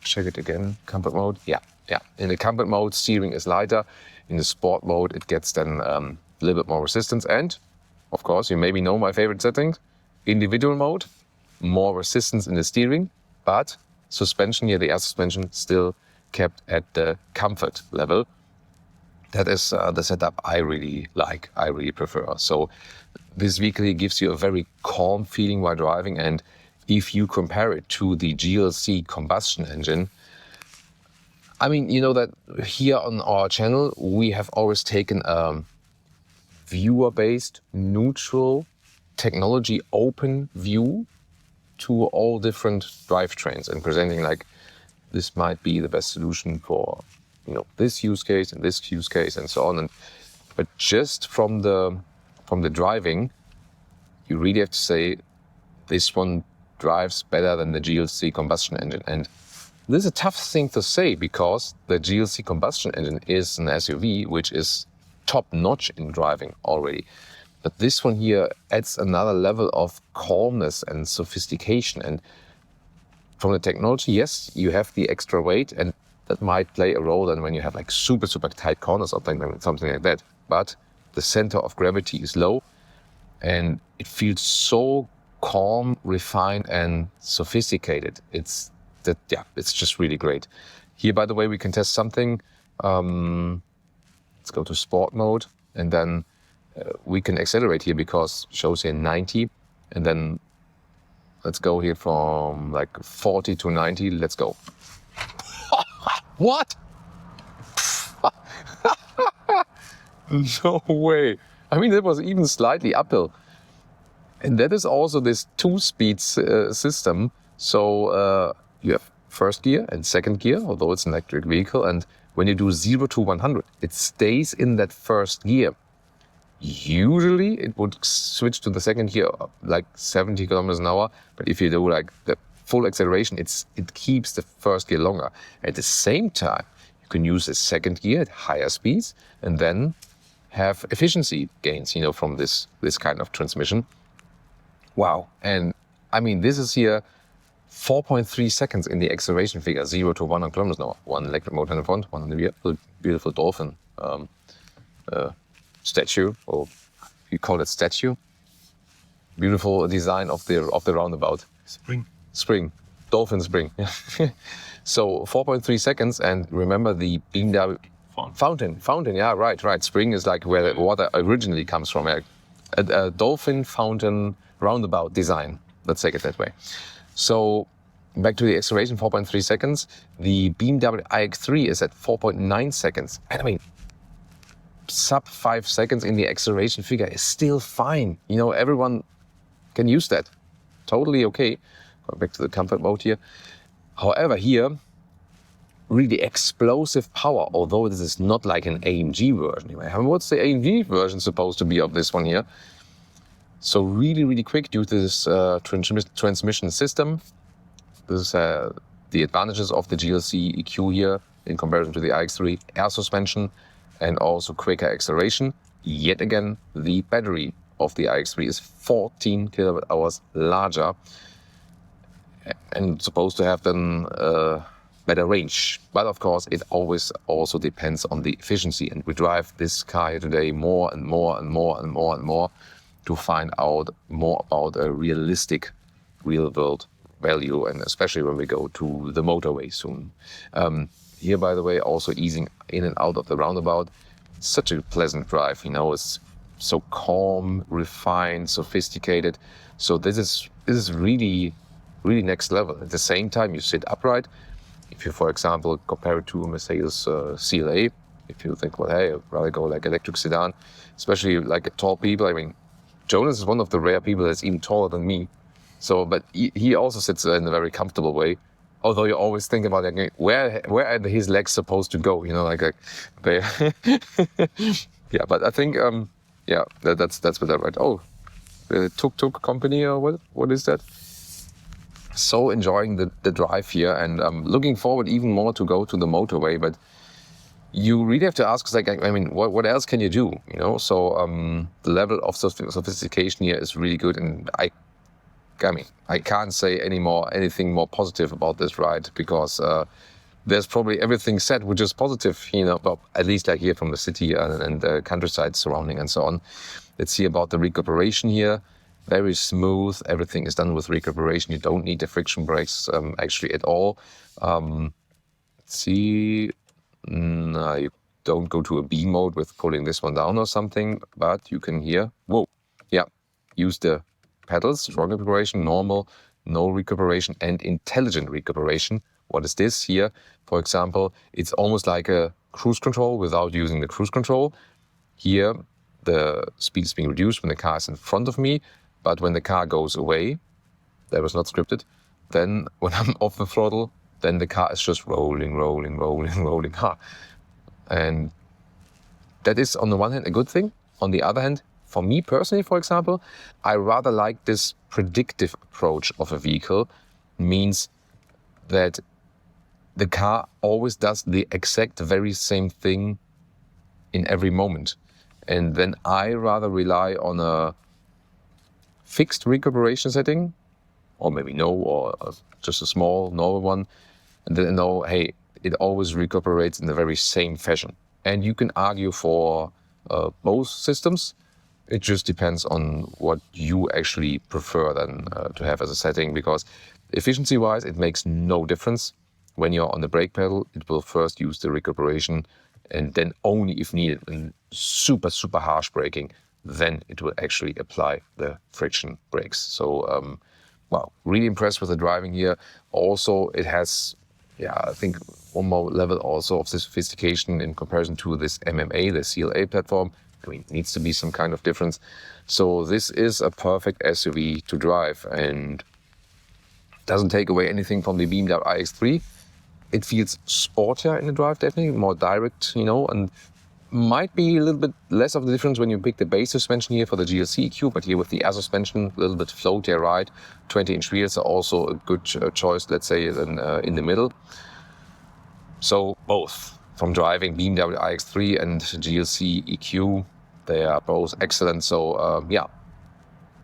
check it again. Comfort mode. Yeah. In the comfort mode, steering is lighter. In the sport mode, it gets then a little bit more resistance. And of course, you maybe know my favorite setting, individual mode. More resistance in the steering, but suspension here, the air suspension, still kept at the comfort level. That is the setup I really like, I really prefer. So this vehicle gives you a very calm feeling while driving. And if you compare it to the GLC combustion engine, I mean, you know that here on our channel, we have always taken a viewer-based, neutral, technology open view to all different drivetrains and presenting like this might be the best solution for this use case and this use case and so on. But just from the driving, you really have to say this one drives better than the GLC combustion engine. And this is a tough thing to say, because the GLC combustion engine is an SUV which is top notch in driving already. But this one here adds another level of calmness and sophistication. And from the technology, yes, you have the extra weight, and that might play a role then when you have like super, super tight corners or something like that. But the center of gravity is low, and it feels so calm, refined, and sophisticated. It's it's just really great. Here, by the way, we can test something. Let's go to sport mode, and then we can accelerate here because it shows here 90, and then let's go here from like 40 to 90. Let's go. What? No way. I mean, that was even slightly uphill. And that is also this two-speed system. So you have first gear and second gear, although it's an electric vehicle. And when you do 0 to 100, it stays in that first gear. Usually it would switch to the second gear like 70 kilometers an hour. But if you do like the full acceleration, it keeps the first gear longer. At the same time, you can use the second gear at higher speeds and then have efficiency gains, from this kind of transmission. Wow. And I mean, this is here 4.3 seconds in the acceleration figure, 0 to 100 kilometers an hour. One electric motor in the front, one in the rear. Beautiful dolphin statue, or you call it statue. Beautiful design of the roundabout. Spring. Dolphin spring. So 4.3 seconds, and remember the BMW fountain. Yeah, right. Spring is like where the water originally comes from. A dolphin fountain roundabout design. Let's take it that way. So back to the acceleration, 4.3 seconds. The BMW iX3 is at 4.9 seconds. And I mean, sub 5 seconds in the acceleration figure is still fine. Everyone can use that. Totally okay. Going back to the comfort mode here. However, here, really explosive power, although this is not like an AMG version. What's the AMG version supposed to be of this one here? So really, really quick due to this transmission system. This is the advantages of the GLC EQ here in comparison to the iX3. Air suspension and also quicker acceleration. Yet again, the battery of the iX3 is 14 kilowatt hours larger and supposed to have then better range. But of course, it always also depends on the efficiency. And we drive this car here today more and more to find out more about a realistic real-world value, and especially when we go to the motorway soon. Here, by the way, also easing in and out of the roundabout. Such a pleasant drive, it's so calm, refined, sophisticated. So this is really, really next level. At the same time, you sit upright. If you, for example, compare it to a Mercedes CLA, if you think, well, hey, I'd rather go like electric sedan, especially like tall people. I mean, Jonas is one of the rare people that's even taller than me. So, but he also sits in a very comfortable way. Although you always think about like, where are his legs supposed to go? They. Yeah, but I think that's what I read. Oh, the tuk-tuk company or what is that? So enjoying the drive here, and I'm looking forward even more to go to the motorway. But you really have to ask, like, I mean, what else can you do? So the level of sophistication here is really good, and I can't say anything more positive about this ride, because there's probably everything said which is positive, but at least like here from the city and the countryside surrounding and so on. Let's see about the recuperation here. Very smooth. Everything is done with recuperation. You don't need the friction brakes actually at all. Let's see. No, you don't go to a B mode with pulling this one down or something, but you can here, use the pedals, strong recuperation, normal, no recuperation, and intelligent recuperation. What is this here? For example, it's almost like a cruise control without using the cruise control. Here, the speed is being reduced when the car is in front of me, but when the car goes away, that was not scripted, then when I'm off the throttle, then the car is just rolling. And that is, on the one hand, a good thing. On the other hand, for me personally, for example, I rather like this predictive approach of a vehicle. Means that the car always does the exact very same thing in every moment. And then I rather rely on a fixed recuperation setting, or maybe no, or just a small, normal one. And then know, hey, it always recuperates in the very same fashion. And you can argue for both systems. It just depends on what you actually prefer then to have as a setting, because Efficiency-wise, it makes no difference. When you're on the brake pedal, it will first use the recuperation, and then only if needed, in super harsh braking, then it will actually apply the friction brakes. So, wow, really impressed with the driving here. Also, it has, I think one more level also of sophistication in comparison to this MMA, the CLA platform. I mean, it needs to be some kind of difference. So this is a perfect SUV to drive, and doesn't take away anything from the BMW iX3. It feels sportier in the drive, definitely more direct, and might be a little bit less of the difference when you pick the base suspension here for the GLC EQ, but here with the air suspension, a little bit floatier ride. 20-inch wheels are also a good choice, let's say, in the middle. So both from driving BMW iX3 and GLC EQ, they are both excellent. So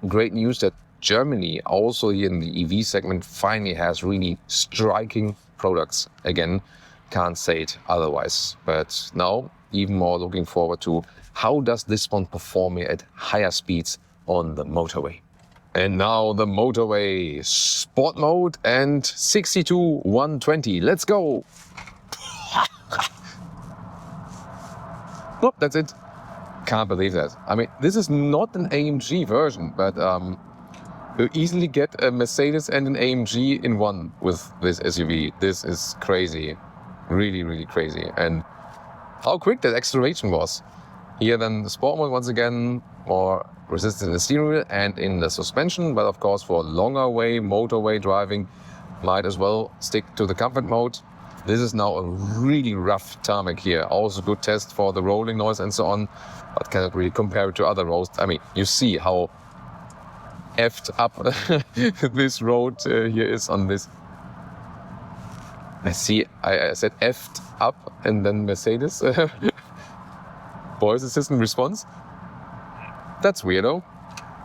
great news that Germany also here in the EV segment finally has really striking products again. Can't say it otherwise. But now even more looking forward to how does this one perform at higher speeds on the motorway. And now the motorway, sport mode and 62-120. Let's go. Oh, that's it. Can't believe that. I mean, this is not an AMG version, but you easily get a Mercedes and an AMG in one with this SUV. This is crazy. Really crazy. And how quick that acceleration was. Here then the sport mode, once again, more resistant in the steering wheel and in the suspension, but of course for longer way, motorway driving, might as well stick to the comfort mode. This is now a really rough tarmac here. Also good test for the rolling noise and so on, but cannot really compare it to other roads. I mean, you see how effed up this road here is on this. I said effed up and then Mercedes. Voice assistant response. That's weirdo.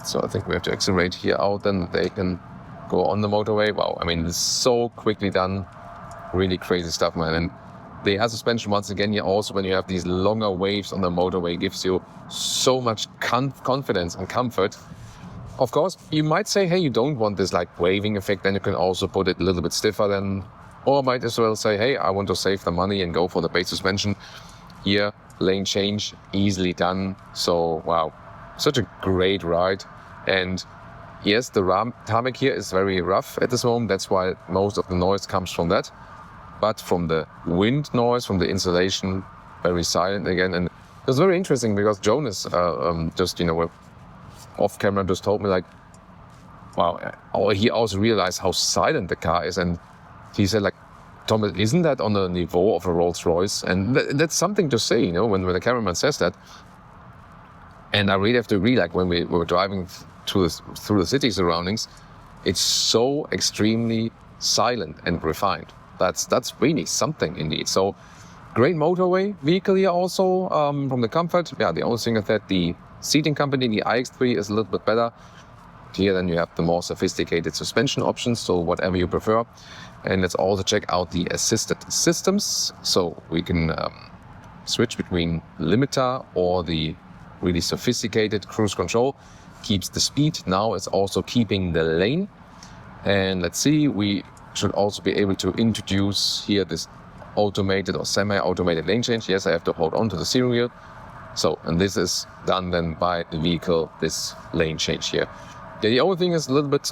So I think we have to accelerate here out, then they can go on the motorway. Wow, I mean, it's so quickly done. Really crazy stuff, man. And the air suspension, once again, here also when you have these longer waves on the motorway, gives you so much confidence and comfort. Of course, you might say, hey, you don't want this like waving effect, then you can also put it a little bit stiffer then. Or might as well say, hey, I want to save the money and go for the base suspension. Here, lane change, easily done. So, wow, such a great ride. And yes, the tarmac here is very rough at this moment. That's why most of the noise comes from that. But from the wind noise, from the insulation, very silent again. And it was very interesting because Jonas just, off camera just told me like, wow, he also realized how silent the car is. And he said like, Thomas, isn't that on the niveau of a Rolls Royce? And that's something to say, when the cameraman says that. And I really have to agree, like when we were driving through the city surroundings, it's so extremely silent and refined. That's really something indeed. So great motorway vehicle here also from the comfort. Yeah, the only thing is that the seating company, the iX3 is a little bit better. Here then you have the more sophisticated suspension options, so whatever you prefer. And let's also check out the assisted systems. So we can switch between limiter or the really sophisticated cruise control. Keeps the speed. Now it's also keeping the lane. And let's see, we should also be able to introduce here this automated or semi-automated lane change. Yes, I have to hold on to the steering wheel. So, and this is done then by the vehicle, this lane change here. Yeah, the only thing is a little bit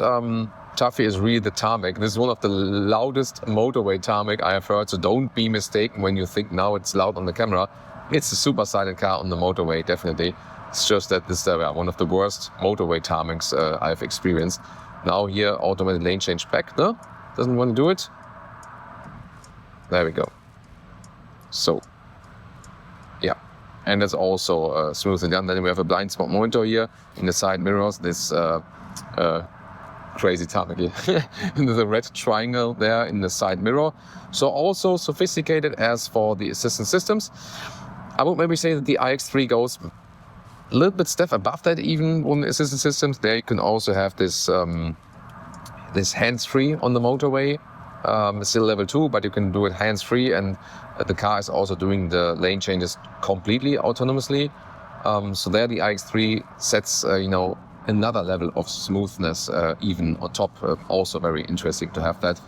tough here is really the tarmac. This is one of the loudest motorway tarmac I have heard, so don't be mistaken when you think now it's loud on the camera. It's a super silent car on the motorway, definitely. It's just that this is one of the worst motorway tarmacs I've experienced. Now here, automated lane change back. No? Doesn't want to do it. There we go. So, yeah. And that's also smoothly done. Then we have a blind spot monitor here in the side mirrors. This crazy tarmac here. And there's a red triangle there in the side mirror. So also sophisticated as for the assistance systems. I would maybe say that the iX3 goes a little bit step above that even on the assistance systems. There you can also have this this hands-free on the motorway. Still level 2, but you can do it hands-free, and the car is also doing the lane changes completely autonomously. So there the iX3 sets, a another level of smoothness, even on top. Also very interesting to have that.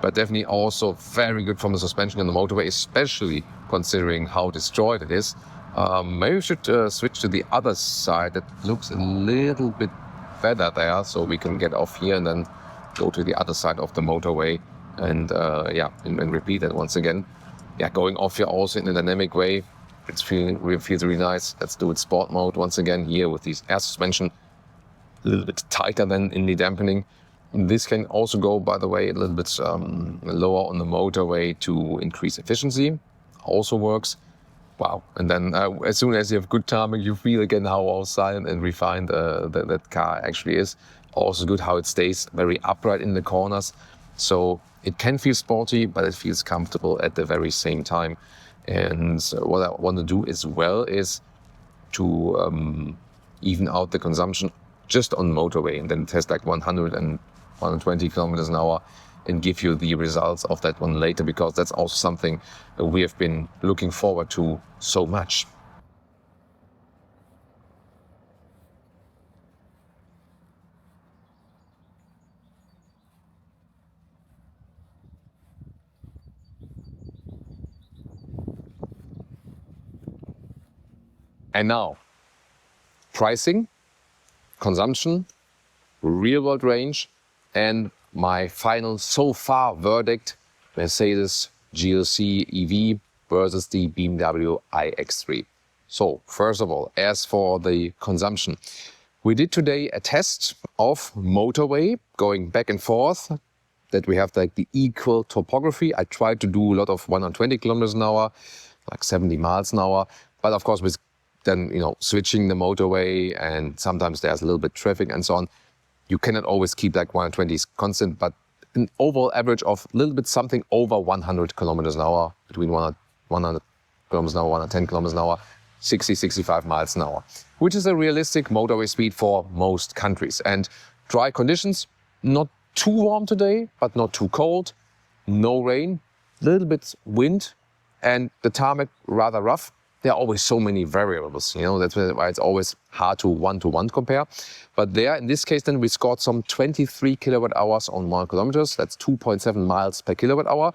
But definitely also very good from the suspension on the motorway, especially considering how destroyed it is. Maybe we should switch to the other side. That looks a little bit better there, so we can get off here and then go to the other side of the motorway and repeat that once again. Yeah, going off here also in a dynamic way. It feels really nice. Let's do it sport mode once again here with these air suspension, a little bit tighter than in the dampening. This can also go, by the way, a little bit lower on the motorway to increase efficiency. Also works. Wow. And then as soon as you have good timing, you feel again how silent and refined that car actually is. Also good how it stays very upright in the corners. So it can feel sporty, but it feels comfortable at the very same time. And what I want to do as well is to even out the consumption just on motorway and then test like 100 and 120 kilometers an hour and give you the results of that one later, because that's also something we have been looking forward to so much. And now, pricing, consumption, real-world range, and my final so far verdict, Mercedes GLC EV versus the BMW iX3. So first of all, as for the consumption, we did today a test of motorway going back and forth, that we have like the equal topography. I tried to do a lot of 120 kilometers an hour, like 70 miles an hour, but of course with then, switching the motorway and sometimes there's a little bit traffic and so on. You cannot always keep like 120s constant, but an overall average of a little bit something over 100 kilometers an hour, between 100 kilometers an hour, 110 kilometers an hour, 60, 65 miles an hour, which is a realistic motorway speed for most countries. And dry conditions, not too warm today, but not too cold, no rain, little bit wind, and the tarmac rather rough. There are always so many variables, that's why it's always hard to one compare. But there, in this case, then we scored some 23 kilowatt hours on 1 kilometers. That's 2.7 miles per kilowatt hour.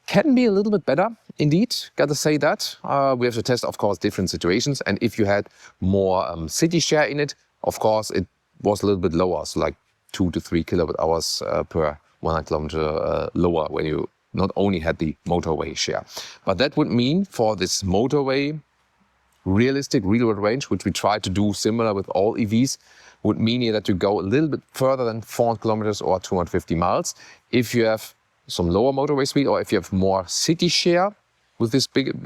Can be a little bit better, indeed, gotta say that. We have to test, of course, different situations. And if you had more city share in it, of course, it was a little bit lower. So like 2 to 3 kilowatt hours per 100 kilometer lower when you not only had the motorway share. But that would mean for this motorway realistic real-world range, which we try to do similar with all EVs, would mean that you go a little bit further than 400 kilometers or 250 miles. If you have some lower motorway speed, or if you have more city share with this big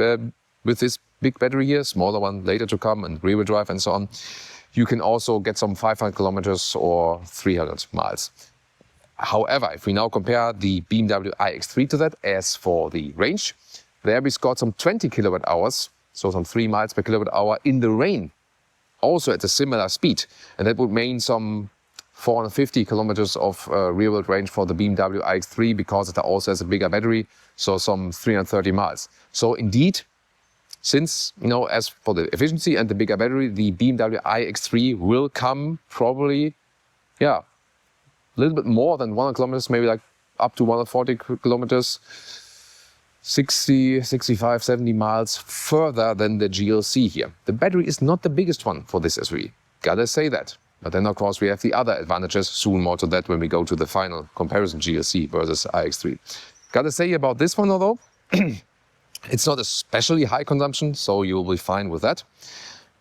battery here, smaller one later to come, and rear-wheel drive and so on, you can also get some 500 kilometers or 300 miles. However, if we now compare the BMW iX3 to that, as for the range, there we scored some 20 kilowatt hours, so some 3 miles per kilowatt hour in the rain, also at a similar speed. And that would mean some 450 kilometers of real-world range for the BMW iX3, because it also has a bigger battery, so some 330 miles. So indeed, since, as for the efficiency and the bigger battery, the BMW iX3 will come probably, a little bit more than 100 kilometers, maybe like up to 140 kilometers, 60, 65, 70 miles further than the GLC here. The battery is not the biggest one for this SUV, gotta say that. But then, of course, we have the other advantages, soon more to that when we go to the final comparison, GLC versus iX3. Gotta say about this one, although, it's not especially high consumption, so you'll be fine with that.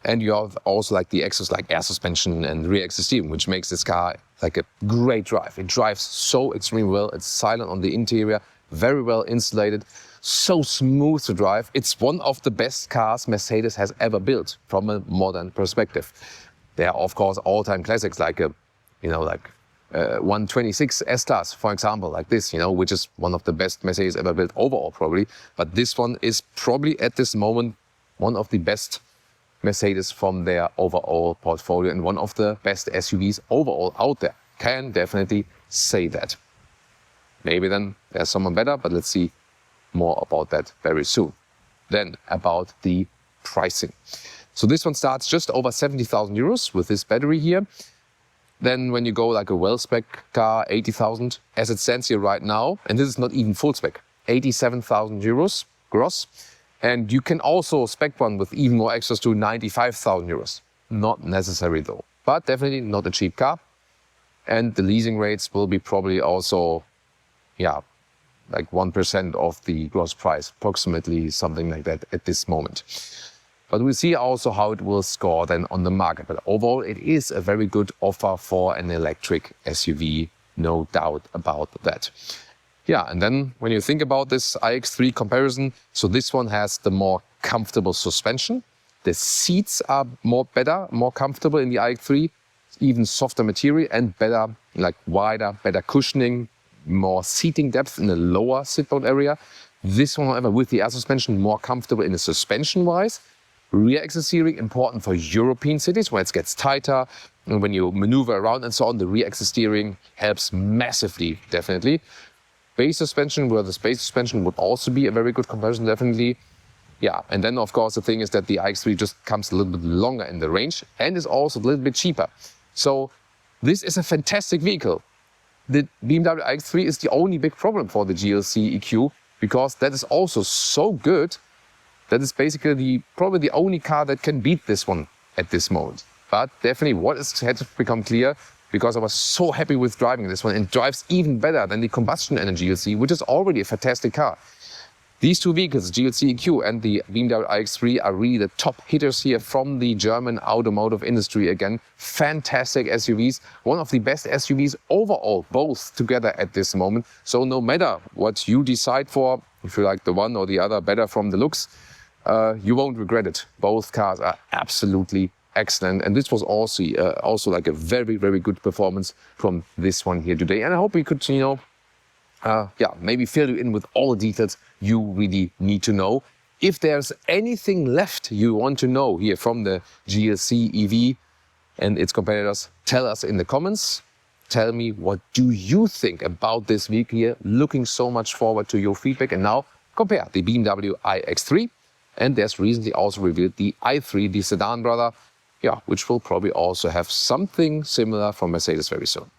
And you have also like the extras like air suspension and rear exhaust steering, which makes this car like a great drive. It drives so extremely well. It's silent on the interior, very well insulated, so smooth to drive. It's one of the best cars Mercedes has ever built from a modern perspective. There are, of course, all-time classics like 126 S-Class, for example, like this, which is one of the best Mercedes ever built overall, probably. But this one is probably at this moment one of the best Mercedes from their overall portfolio and one of the best SUVs overall out there. Can definitely say that. Maybe then there's someone better, but let's see more about that very soon. Then about the pricing. So this one starts just over 70,000 euros with this battery here. Then when you go like a well-spec car, 80,000 as it stands here right now, and this is not even full spec, 87,000 euros gross. And you can also spec one with even more extras to 95,000 euros. Not necessary though, but definitely not a cheap car. And the leasing rates will be probably also, yeah, like 1% of the gross price, approximately something like that at this moment. But we'll see also how it will score then on the market. But overall, it is a very good offer for an electric SUV, no doubt about that. Yeah, and then when you think about this iX3 comparison, so this one has the more comfortable suspension. The seats are more comfortable in the iX3, even softer material and better, like wider, better cushioning, more seating depth in the lower seatbelt area. This one, however, with the air suspension, more comfortable in the suspension-wise. Rear axle steering, important for European cities where it gets tighter. And when you maneuver around and so on, the rear axle steering helps massively, definitely. Base suspension, where the space suspension would also be a very good comparison, definitely. Yeah, and then of course the thing is that the iX3 just comes a little bit longer in the range and is also a little bit cheaper. So this is a fantastic vehicle. The BMW iX3 is the only big problem for the GLC EQ because that is also so good that is basically probably the only car that can beat this one at this moment. But definitely what had to become clear, because I was so happy with driving this one and drives even better than the combustion engine GLC, which is already a fantastic car. These two vehicles, GLC EQ and the BMW iX3, are really the top hitters here from the German automotive industry again. Fantastic SUVs, one of the best SUVs overall, both together at this moment. So no matter what you decide for, if you like the one or the other better from the looks, you won't regret it. Both cars are absolutely excellent. And this was also like a very, very good performance from this one here today. And I hope we could, maybe fill you in with all the details you really need to know. If there's anything left you want to know here from the GLC EV and its competitors, tell us in the comments. Tell me, what do you think about this vehicle here? Looking so much forward to your feedback. And now compare the BMW iX3. And there's recently also revealed the i3, the sedan brother, which will probably also have something similar from Mercedes very soon.